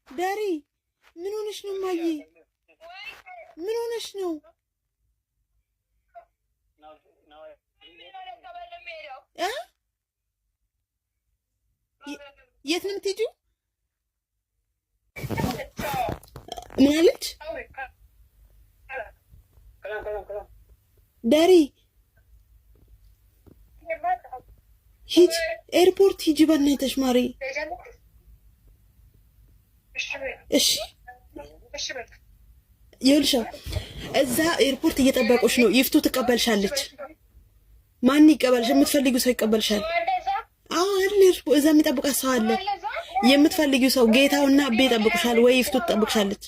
ዳሪ ምን ሆነሽ ነው ማዬ? ምን ሆነሽ ነው? የት ነው የምትሄጂው? ምን አለች ዳሪ? ሂጂ ኤርፖርት ሂጂ በእናትሽ ማሪ። እሺ ይኸውልሽ እዛ ኤርፖርት እየጠበቁሽ ነው። ይፍቱ ትቀበልሻለች። ማን ይቀበልሽ? የምትፈልጊው ሰው ይቀበልሻል። አዎ አለ እዛ የሚጠብቃት ሰው አለ። የምትፈልጊው ሰው ጌታውና አቤ ይጠብቁሻል፣ ወይ ይፍቱ ትጠብቅሻለች።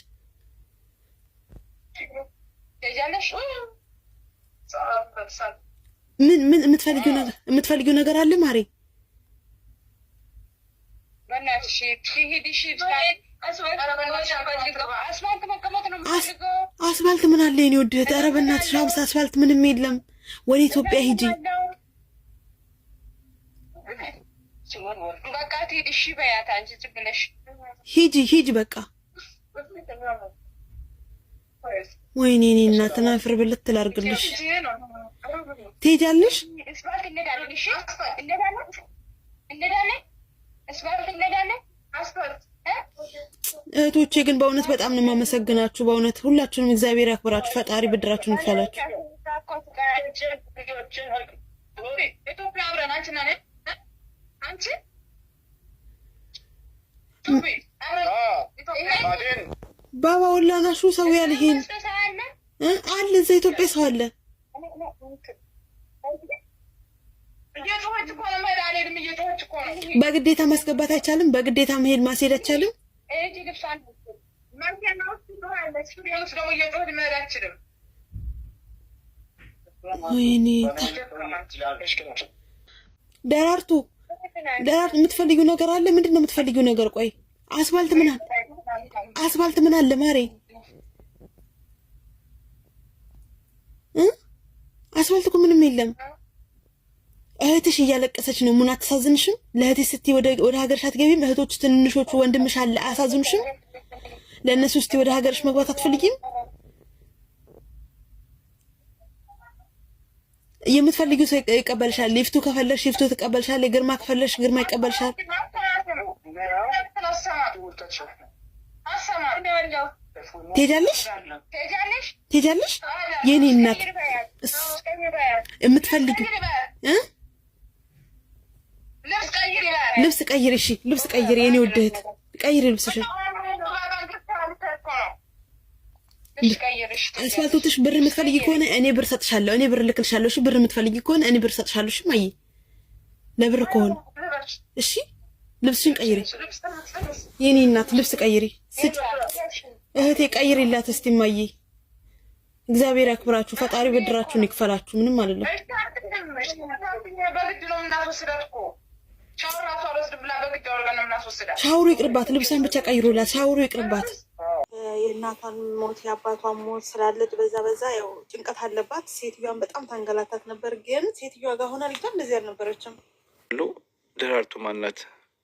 ምን የምትፈልጊው ነገር አለ ማሪ? አስፋልት ምን አለ የኔ ውድ? ኧረ በእናትሽ ሀብስ አስፋልት ምንም የለም። ወደ ኢትዮጵያ ሂጂ። ሂጂ በቃ። ወይኔ እኔ እናትና ፍር ብልት ትላርግልሽ። ትሄጃለሽ? እህቶቼ ግን በእውነት በጣም ነው የማመሰግናችሁ። በእውነት ሁላችሁንም እግዚአብሔር ያክብራችሁ፣ ፈጣሪ ብድራችሁን ይክፈላችሁ። ባባ ወላናሹ ሰው ያልሄን አለ እዛ ኢትዮጵያ ሰው አለ። በግዴታ ማስገባት አይቻልም። በግዴታ መሄድ ማስሄድ አይቻልም። ወይኔ ደራርቱ የምትፈልጊው ነገር አለ? ምንድን ነው የምትፈልጊው ነገር? ቆይ አስፋልት ምን አለ ማሬ? አስፋልት እኮ ምንም የለም። እህትሽ እያለቀሰች ነው። ሙና አታሳዝንሽም? ለእህትሽ ስትይ ወደ ሀገርሽ አትገቢም? እህቶች ትንንሾቹ ወንድምሽ አለ አያሳዝኑሽም? ለእነሱ ስትይ ወደ ሀገርሽ መግባት አትፈልጊም? የምትፈልጊው ሰው ይቀበልሻል። ሊፍቱ ከፈለሽ ሊፍቱ ትቀበልሻል። ግርማ ከፈለሽ ግርማ ይቀበልሻል። ትሄጃለሽ? የኔ እናት የምትፈልጊው ልብስ ቀይሪ። እሺ ልብስ ቀይሪ የኔ ውድ እህት ቀይሪ ልብስሽን። አስፋልቶትሽ ብር የምትፈልጊ ከሆነ እኔ ብር ሰጥሻለሁ። እኔ ብር ልክልሻለሁ። እሺ ብር የምትፈልጊ ከሆነ እኔ ብር ሰጥሻለሁ። እሺ ማዬ ለብር ከሆነ እሺ ልብስሽን ቀይሪ የኔ እናት ልብስ ቀይሪ። እህቴ ቀይሪላት እስቲ ማዬ። እግዚአብሔር ያክብራችሁ፣ ፈጣሪ ብድራችሁን ይክፈላችሁ። ምንም አይደለም። ሻወሩ ይቅርባት፣ ልብሷን ብቻ ቀይሮላት ሻወሩ ይቅርባት። የእናቷን ሞት የአባቷን ሞት ስላለች በዛ ያው ጭንቀት አለባት። ሴትዮዋን በጣም ታንገላታት ነበር። ግን ሴትዮዋ ጋር ሆና ልጅቷ እንደዚህ አልነበረችም። ደራርቱ ማናት?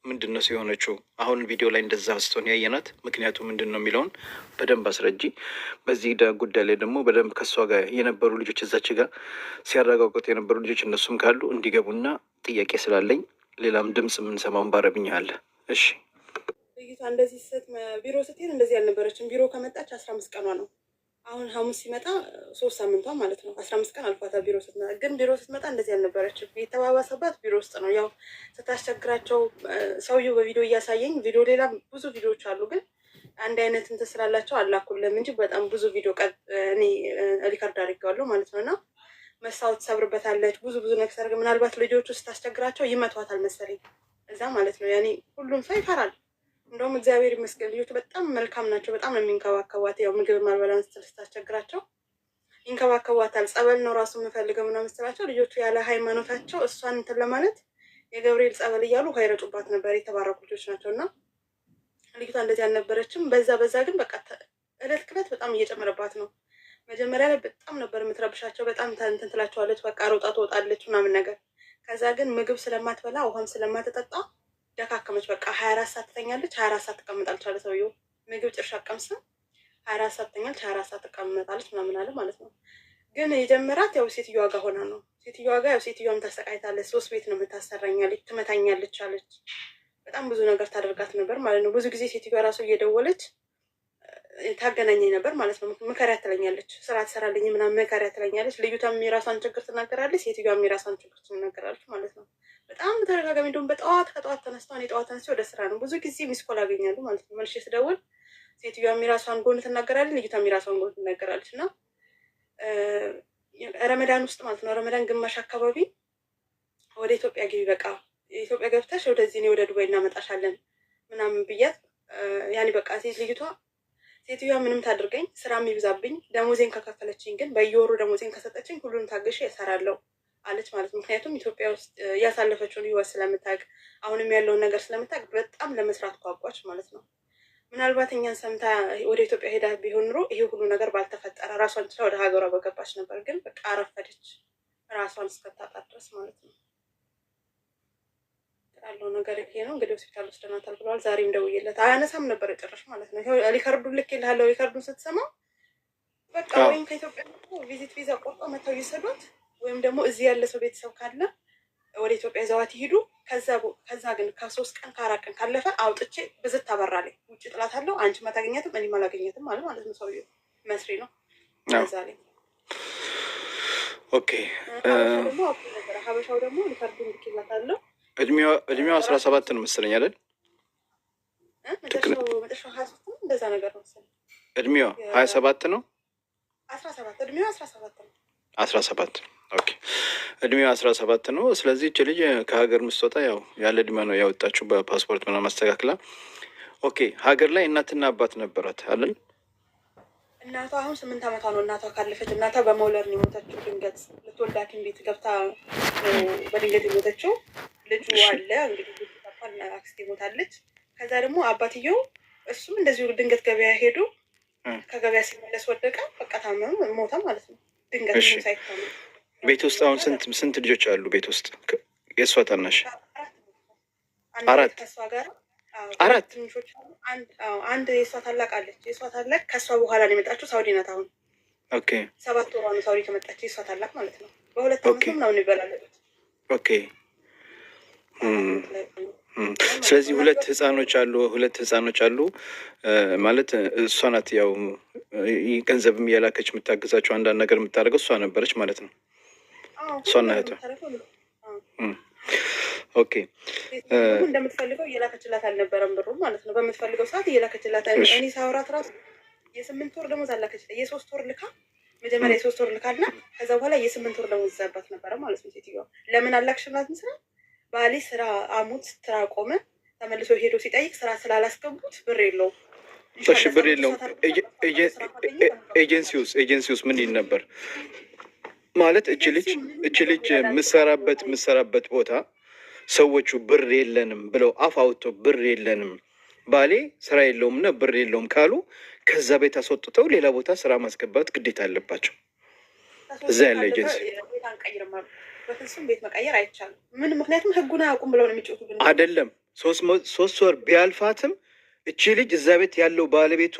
ምንድን ነው ሲሆነችው? አሁን ቪዲዮ ላይ እንደዛ ስትሆን ያየናት ምክንያቱ ምንድን ነው የሚለውን በደንብ አስረጂ። በዚህ ጉዳይ ላይ ደግሞ በደንብ ከእሷ ጋር የነበሩ ልጆች እዛች ጋር ሲያረጋግጡ የነበሩ ልጆች እነሱም ካሉ እንዲገቡና ጥያቄ ስላለኝ ሌላም ድምፅ የምንሰማውን በአረብኛ አለ። እሺ ልጅቷ እንደዚህ ቢሮ ስትሄድ እንደዚህ አልነበረችም። ቢሮ ከመጣች 15 ቀኗ ነው። አሁን ሐሙስ ሲመጣ 3 ሳምንቷ ማለት ነው። 15 ቀን አልፏታል ቢሮ ስትመጣ። ግን ቢሮ ስትመጣ እንደዚህ አልነበረችም። የተባባሰባት ቢሮ ውስጥ ነው። ያው ስታስቸግራቸው ሰውየው በቪዲዮ እያሳየኝ ቪዲዮ፣ ሌላ ብዙ ቪዲዮዎች አሉ። ግን አንድ አይነት እንትን ስላላቸው አላኩልም እንጂ በጣም ብዙ ቪዲዮ እኔ ሪካርድ አድርጌዋለሁ ማለት ነው። እና መስታወት ሰብርበታለች፣ ብዙ ነገር ሳደርግ ምናልባት ልጆቹ ስታስቸግራቸው ይመቷታል መሰለኝ እዛ ማለት ነው። ያኔ ሁሉም ሰው ይፈራል። እንደውም እግዚአብሔር ይመስገን ልጆቹ በጣም መልካም ናቸው። በጣም ነው የሚንከባከቧት። ያው ምግብ ማልበላን ስትል ስታስቸግራቸው ይንከባከቧታል። ጸበል ነው ራሱ የምፈልገው ምናምን ስትላቸው ልጆቹ ያለ ሃይማኖታቸው እሷን እንትን ለማለት የገብርኤል ጸበል እያሉ ውሃ ይረጩባት ነበር። የተባረኩ ልጆች ናቸው። እና ልጅቷ እንደዚህ አልነበረችም። በዛ ግን በቃ እለት ክለት በጣም እየጨመረባት ነው። መጀመሪያ ላይ በጣም ነበር የምትረብሻቸው። በጣም እንትን ትላቸዋለች። በቃ ሮጣ ትወጣለች ምናምን ነገር። ከዛ ግን ምግብ ስለማትበላ ውሃም ስለማትጠጣ ደካከመች። በቃ 24 ሰዓት ትተኛለች፣ 24 ሰዓት ትቀምጣለች አለ ሰውየው። ምግብ ጭርሻ ቀምሳ 24 ሰዓት ትተኛለች፣ 24 ሰዓት ትቀምጣለች ምናምን አለ ማለት ነው። ግን የጀመራት ያው ሴትዮዋ ጋር ሆና ነው። ሴትዮዋ ጋር ያው ሴትዮዋም ታሰቃይታለች። 3 ቤት ነው የምታሰራኛለች፣ ትመታኛለች አለች። በጣም ብዙ ነገር ታደርጋት ነበር ማለት ነው። ብዙ ጊዜ ሴትዮዋ ራሱ እየደወለች ታገናኘኝ ነበር ማለት ነው። ምከሪያ ትለኛለች፣ ስራ ትሰራልኝ ምናምን ምከሪያ ትለኛለች። ልዩቷም የራሷን ችግር ትናገራለች፣ ሴትዮዋም የራሷን ችግር ትናገራለች ማለት ነው። በጣም ተደጋጋሚ እንደውም ከጠዋት ተነስታ እኔ ጠዋት ተነስቼ ወደ ስራ ነው። ብዙ ጊዜ ሚስኮል አገኛሉ ማለት ነው። መልሼ ስደውል ሴትዮዋም የራሷን ጎን ትናገራለች፣ ልዩቷም የራሷን ጎን ትናገራለች። እና ረመዳን ውስጥ ማለት ነው ረመዳን ግማሽ አካባቢ ወደ ኢትዮጵያ ግቢ፣ በቃ የኢትዮጵያ ገብተሽ ወደዚህ እኔ ወደ ዱባይ እናመጣሻለን ምናምን ብያት፣ ያኔ በቃ ሴትዮዋ ምንም ታድርገኝ ስራ የሚብዛብኝ ደሞዜን ከከፈለችኝ ግን በየወሩ ደሞዜን ከሰጠችኝ ሁሉን ታግሼ እሰራለሁ አለች ማለት ነው። ምክንያቱም ኢትዮጵያ ውስጥ ያሳለፈችውን ህይወት ስለምታውቅ አሁንም ያለውን ነገር ስለምታውቅ በጣም ለመስራት ጓጓች ማለት ነው። ምናልባት እኛን ሰምታ ወደ ኢትዮጵያ ሄዳ ቢሆን ኑሮ ይሄ ሁሉ ነገር ባልተፈጠረ፣ ራሷን ችላ ወደ ሀገሯ በገባች ነበር። ግን በቃ አረፈደች ራሷን እስከታጣ ድረስ ማለት ነው። ያለው ነገር ይሄ ነው። እንግዲህ ሆስፒታል ወስደናታል ብለዋል። ዛሬም ደውዬለት አያነሳም ነበር ጭራሽ ማለት ነው። ሪከርዱን ልኬልሃለሁ። ሪከርዱን ስትሰማ በቃ ወይም ከኢትዮጵያ ቪዚት ቪዛ ቆርጦ መተው ይሰዷት፣ ወይም ደግሞ እዚህ ያለ ሰው ቤተሰብ ካለ ወደ ኢትዮጵያ ይዘዋት ይሄዱ። ከዛ ግን ከ3 ቀን ከ4 ቀን ካለፈ አውጥቼ ብዝት ታበራለች፣ ውጭ ጥላታለሁ። አንቺ አታገኛትም እኔም አላገኘትም ማለት ነው። ሰውዬው መስሪ ነው። ዛሬ ኦኬ። ሀበሻው ደግሞ ሪከርዱን ልኬላታለሁ። እድሜዋ 17 ነው መሰለኝ አይደል? መጨረሻው 23 እንደዛ ነገር ነው መሰለኝ። እድሜዋ 27 ነው። 17 እድሜዋ 17 ነው። 17 ኦኬ። እድሜዋ 17 ነው። ስለዚህ እች ልጅ ከሀገር ምስትወጣ ያው ያለ እድሜ ነው ያወጣችው በፓስፖርት ምናምን ማስተካከላ። ኦኬ። ሀገር ላይ እናትና አባት ነበራት አይደል? እናቷ አሁን 8 ዓመቷ ነው። እናቷ ካለፈች እናቷ በመውለድ ነው የሞተችው። ድንገት ልትወልድ ሐኪም ቤት ገብታ በድንገት የሞተችው። ልጁ አለ እንግዲህ ልጁ ታፋል፣ አክስቴ ሞታለች። ከዛ ደግሞ አባትየው እሱም እንደዚሁ ድንገት ገበያ ሄዱ። ከገበያ ሲመለስ ወደቀ። በቃ ታመመ፣ ሞተ ማለት ነው። ድንገት ሳይታመም። ቤት ውስጥ አሁን ስንት ልጆች አሉ? ቤት ውስጥ የእሷ ታናሽ 4 ከእሷ ጋር 4 ትንሾች። አንድ የእሷ ታላቅ አለች። የእሷ ታላቅ ከእሷ በኋላ ነው የመጣችው። ሳውዲ ናት አሁን። ኦኬ። 7 ወሯ ነው ሳውዲ ከመጣች የእሷ ታላቅ ማለት ነው። በ2 ዓመት ምናምን ይበላለች። ኦኬ። ስለዚህ 2 ህፃኖች አሉ ማለት እሷ ናት ያው ገንዘብም እያላከች የምታግዛቸው አንዳንድ ነገር የምታደርገው እሷ ነበረች ማለት ነው። እሷና እህቷ ኦኬ። እንደምትፈልገው እየላከችላት አልነበረም ብሩ ማለት ነው። በምትፈልገው ሰዓት እየላከችላት። እኔ ሳውራት ራሱ የ8 ወር ደሞዝ አላከችላት። የ3 ወር ልካ መጀመሪያ የ3 ወር ልካልና ከዛ በኋላ የ8 ወር ደሞዝ ይዛባት ነበረ ማለት ነው። ሴትዮዋ ለምን አላክሽላት ምስራ ባሌ ስራ አሙት ስራ ቆመ፣ ተመልሶ ሄዶ ሲጠይቅ ስራ ስላላስገቡት ብር የለውም። እሺ ብር የለውም። ኤጀንሲውስ ምን ይል ነበር ማለት? እች ልጅ የምሰራበት ቦታ ሰዎቹ ብር የለንም ብለው አፍ አውጥተው ብር የለንም ባሌ ስራ የለውም እና ብር የለውም ካሉ ከዛ ቤት አስወጥተው ሌላ ቦታ ስራ ማስገባት ግዴታ አለባቸው። እዛ ያለ ኤጀንሲ በፍጹም ቤት መቀየር አይቻልም። ምን ምክንያቱም ህጉን አያውቁም ብለው ነው የሚጮቱብን። አይደለም 3 ወር ቢያልፋትም እቺ ልጅ እዛ ቤት ያለው ባለቤቱ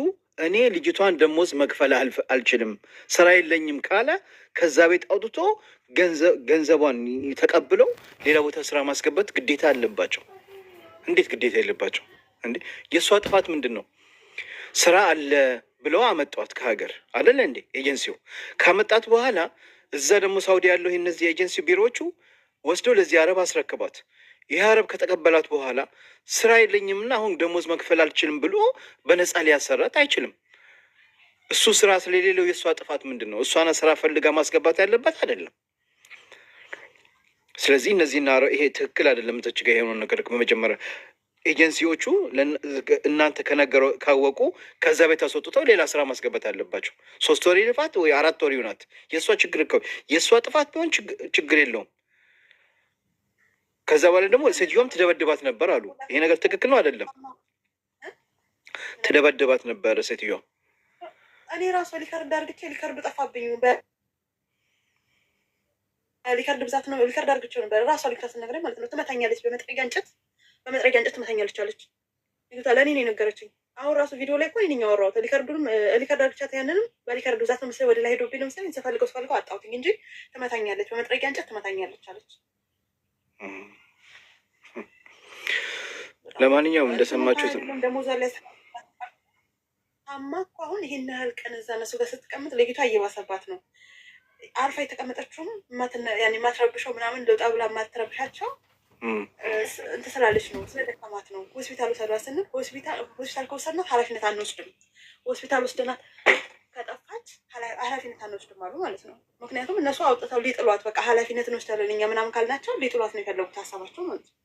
እኔ ልጅቷን ደሞዝ መክፈል አልችልም ስራ የለኝም ካለ ከዛ ቤት አውጥቶ ገንዘቧን ተቀብለው ሌላ ቦታ ስራ ማስገባት ግዴታ አለባቸው። እንዴት ግዴታ የለባቸው እንዴ? የእሷ ጥፋት ምንድን ነው? ስራ አለ ብለው አመጧት ከሀገር አይደለ እንዴ? ኤጀንሲው ካመጣት በኋላ እዛ ደግሞ ሳውዲ ያለው እነዚህ ኤጀንሲ ቢሮዎቹ ወስደው ለዚህ አረብ አስረክቧት። ይህ አረብ ከተቀበላት በኋላ ስራ የለኝምና አሁን ደሞዝ መክፈል አልችልም ብሎ በነፃ ሊያሰራት አይችልም። እሱ ስራ ስለሌለው የእሷ ጥፋት ምንድን ነው? እሷና ስራ ፈልጋ ማስገባት ያለባት አይደለም። ስለዚህ እነዚህና ይሄ ትክክል አይደለም። እዚች ጋ የሆነ ነገር በመጀመሪያ ኤጀንሲዎቹ እናንተ ካወቁ ከዛ ቤት አስወጥተው ሌላ ስራ ማስገባት አለባቸው። 3 ወር ይልፋት ወይ 4 ወር ይሆናት የእሷ ችግር የእሷ ጥፋት ቢሆን ችግር የለውም። ከዛ በኋላ ደግሞ ሴትዮዋም ትደበድባት ነበር አሉ። ይሄ ነገር ትክክል ነው አይደለም? ትደበድባት ነበር ሴትዮዋ። እኔ ራሱ ሊከርድ አድርግቼ ሊከርዱ ጠፋብኝ። ሊከርድ ብዛት ነው ሊከርድ አድርግቼው ነበር። ራሷ ሊከርድ ነገር ማለት ነው። ትመታኛለች በመጥረጊያ እንጨት በመጥረጊያ እንጨት ትመታኛለች አለች። ልጅቷ ለእኔ ነው የነገረችኝ። አሁን ራሱ ቪዲዮ ላይ እኮ እኔ ያወራሁት ሪከርዱንም ሪከርድ አድርቻት ያንንም በሪከርዱ ዛት ነው መሰለኝ ወደ ላይ ሄዶብኝ ነው መሰለኝ ስፈልገው አጣሁትኝ እንጂ ትመታኛለች፣ በመጥረጊያ እንጨት ትመታኛለች አለች። ለማንኛውም እንደሰማችሁት ነው። ደሞዟ ላይ ታማ እኮ አሁን ይሄን ያህል ቀን እዛ እነሱ ጋር ስትቀምጥ ልጅቷ እየባሰባት ነው። አርፋ የተቀመጠችውም ማትረብሸው ምናምን ለውጣ ብላ ማትረብሻቸው እንትን ስላለች ነው፣ ስለደከማት ነው። ሆስፒታል ውሰዷት ስንል ሆስፒታል ከወሰድናት ኃላፊነት አንወስድም፣ ሆስፒታል ወስደናት ከጠፋች ኃላፊነት አንወስድም አሉ ማለት ነው። ምክንያቱም እነሱ አውጥተው ሊጥሏት በቃ ኃላፊነት እንወስዳለን እኛ ምናምን ካልናቸው ሊጥሏት ነው የፈለጉት ሀሳባቸው ማለት ነው።